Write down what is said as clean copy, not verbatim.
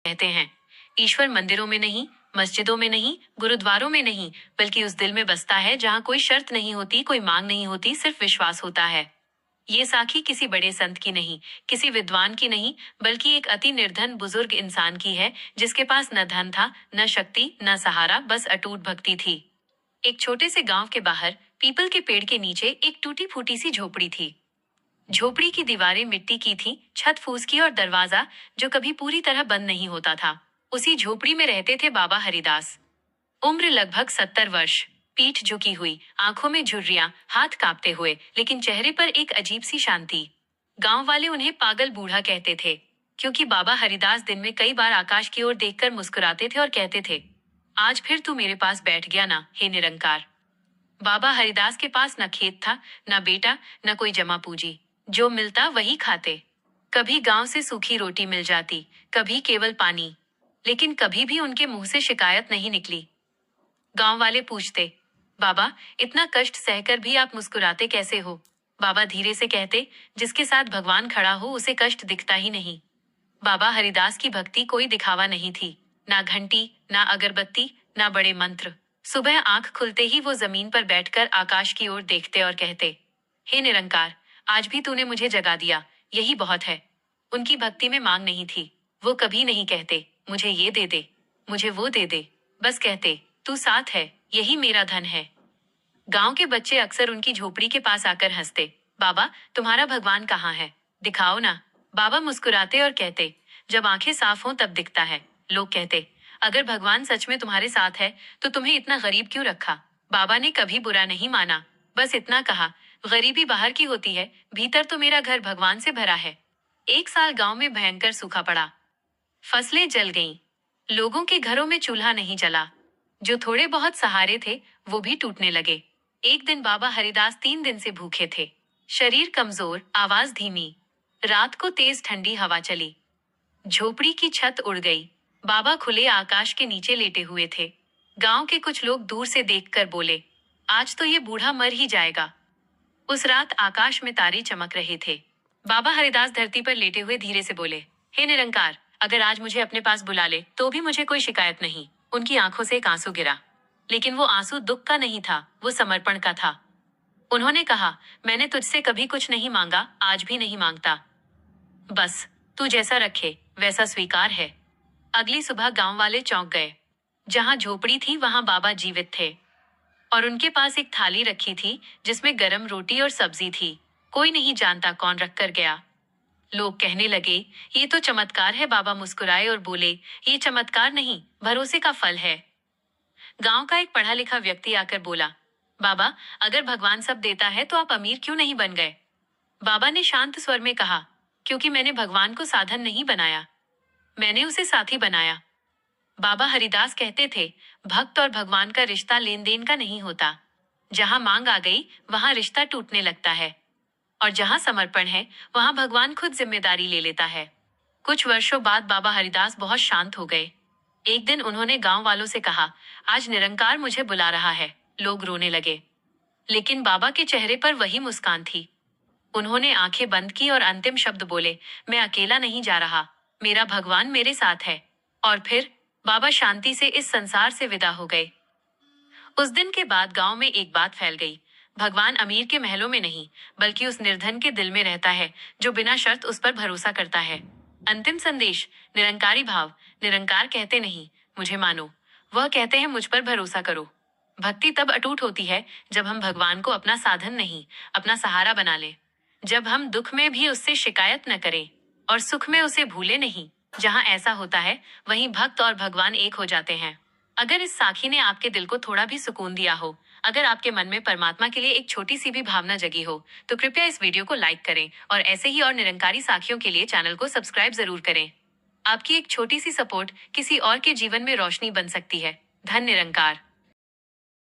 कहते हैं ईश्वर मंदिरों में नहीं, मस्जिदों में नहीं, गुरुद्वारों में नहीं, बल्कि उस दिल में बसता है जहाँ कोई शर्त नहीं होती, कोई मांग नहीं होती, सिर्फ विश्वास होता है। ये साखी किसी बड़े संत की नहीं, किसी विद्वान की नहीं, बल्कि एक अति निर्धन बुजुर्ग इंसान की है, जिसके पास न धन था, न शक्ति, न सहारा, बस अटूट भक्ति थी। एक छोटे से गांव के बाहर पीपल के पेड़ के नीचे एक टूटी फूटी सी झोपड़ी थी। झोपड़ी की दीवारें मिट्टी की थीं, छत फूस की और दरवाजा जो कभी पूरी तरह बंद नहीं होता था। उसी झोपड़ी में रहते थे बाबा हरिदास। उम्र लगभग 70 वर्ष, पीठ झुकी हुई, आंखों में झुर्रियां, हाथ कांपते हुए, लेकिन चेहरे पर एक अजीब सी शांति। गांव वाले उन्हें पागल बूढ़ा कहते थे, क्योंकि बाबा हरिदास दिन में कई बार आकाश की ओर देखकर मुस्कुराते थे और कहते थे, आज फिर तू मेरे पास बैठ गया ना, हे निरंकार। बाबा हरिदास के पास न खेत था, न बेटा, न कोई जमा पूंजी। जो मिलता वही खाते। कभी गांव से सूखी रोटी मिल जाती, कभी केवल पानी, लेकिन कभी भी उनके मुंह से शिकायत नहीं निकली। गांव वाले पूछते, बाबा इतना कष्ट सहकर भी आप मुस्कुराते कैसे हो? बाबा धीरे से कहते, जिसके साथ भगवान खड़ा हो उसे कष्ट दिखता ही नहीं। बाबा हरिदास की भक्ति कोई दिखावा नहीं थी, ना घंटी, ना अगरबत्ती, ना बड़े मंत्र। सुबह आंख खुलते ही वो जमीन पर बैठकर आकाश की ओर देखते और कहते, हे निरंकार, आज भी तूने मुझे जगा दिया, यही बहुत है। उनकी भक्ति में मांग नहीं थी। वो कभी नहीं कहते, मुझे ये दे दे, मुझे वो दे दे। बस कहते, तू साथ है, यही मेरा धन है। गांव के बच्चे अक्सर उनकी झोपड़ी के पास आकर हंसते, बाबा तुम्हारा भगवान कहाँ है, दिखाओ ना। बाबा मुस्कुराते और कहते, जब आंखें साफ हों तब दिखता है। लोग कहते, अगर भगवान सच में तुम्हारे साथ है तो तुम्हें इतना गरीब क्यों रखा? बाबा ने कभी बुरा नहीं माना, बस इतना कहा, गरीबी बाहर की होती है, भीतर तो मेरा घर भगवान से भरा है। एक साल गांव में भयंकर सूखा पड़ा। फसलें जल गईं। लोगों के घरों में चूल्हा नहीं जला। जो थोड़े बहुत सहारे थे वो भी टूटने लगे। एक दिन बाबा हरिदास 3 दिन से भूखे थे। शरीर कमजोर, आवाज धीमी। रात को तेज ठंडी हवा चली। झोपड़ी की छत उड़ गई। बाबा खुले आकाश के नीचे लेटे हुए थे। गांव के कुछ लोग दूर से देखकर बोले, आज तो ये बूढ़ा मर ही जाएगा। उस रात आकाश में तारे चमक रहे थे। बाबा हरिदास धरती पर लेटे हुए धीरे से बोले, हे निरंकार, अगर आज मुझे अपने पास बुला ले तो भी मुझे कोई शिकायत नहीं। उनकी आंखों से एक आंसू गिरा, लेकिन वो आंसू दुख का नहीं था, वो समर्पण का था। उन्होंने कहा, मैंने तुझसे कभी कुछ नहीं मांगा, आज भी नहीं मांगता। बस तू जैसा रखे वैसा स्वीकार है। अगली सुबह गांव वाले चौंक गए। जहां झोपड़ी थी वहां बाबा जीवित थे और उनके पास एक थाली रखी थी जिसमें गरम रोटी और सब्जी थी। कोई नहीं जानता कौन रख कर गया। लोग कहने लगे, ये तो चमत्कार है। बाबा मुस्कुराए और बोले, ये चमत्कार नहीं, भरोसे का फल है। गांव का एक पढ़ा लिखा व्यक्ति आकर बोला, बाबा अगर भगवान सब देता है तो आप अमीर क्यों नहीं बन गए? बाबा ने शांत स्वर में कहा, क्योंकि मैंने भगवान को साधन नहीं बनाया, मैंने उसे साथी बनाया। बाबा हरिदास कहते थे, भक्त और भगवान का रिश्ता लेन देन का नहीं होता। जहां मांग आ गई वहां रिश्ता टूटने लगता है, और जहां समर्पण है वहां भगवान खुद जिम्मेदारी ले लेता है। कुछ वर्षों बाद बाबा हरिदास बहुत शांत हो गए। एक दिन उन्होंने गांव वालों से कहा, आज निरंकार मुझे बुला रहा है। लोग रोने लगे, लेकिन बाबा के चेहरे पर वही मुस्कान थी। उन्होंने आंखें बंद की और अंतिम शब्द बोले, मैं अकेला नहीं जा रहा, मेरा भगवान मेरे साथ है। और फिर बाबा शांति से इस संसार से विदा हो गए। उस दिन के बाद गांव में एक बात फैल गई, भगवान अमीर के महलों में नहीं, बल्कि उस निर्धन के दिल में रहता है जो बिना शर्त उस पर भरोसा करता है। अंतिम संदेश, निरंकारी भाव। निरंकार कहते नहीं, मुझे मानो, वह कहते हैं मुझ पर भरोसा करो। भक्ति तब अटूट होती है जब हम भगवान को अपना साधन नहीं, अपना सहारा बना ले। जब हम दुख में भी उससे शिकायत न करें और सुख में उसे भूले नहीं। जहाँ ऐसा होता है वहीं भक्त और भगवान एक हो जाते हैं। अगर इस साखी ने आपके दिल को थोड़ा भी सुकून दिया हो, अगर आपके मन में परमात्मा के लिए एक छोटी सी भी भावना जगी हो, तो कृपया इस वीडियो को लाइक करें और ऐसे ही और निरंकारी साखियों के लिए चैनल को सब्सक्राइब जरूर करें। आपकी एक छोटी सी सपोर्ट किसी और के जीवन में रोशनी बन सकती है। धन निरंकार।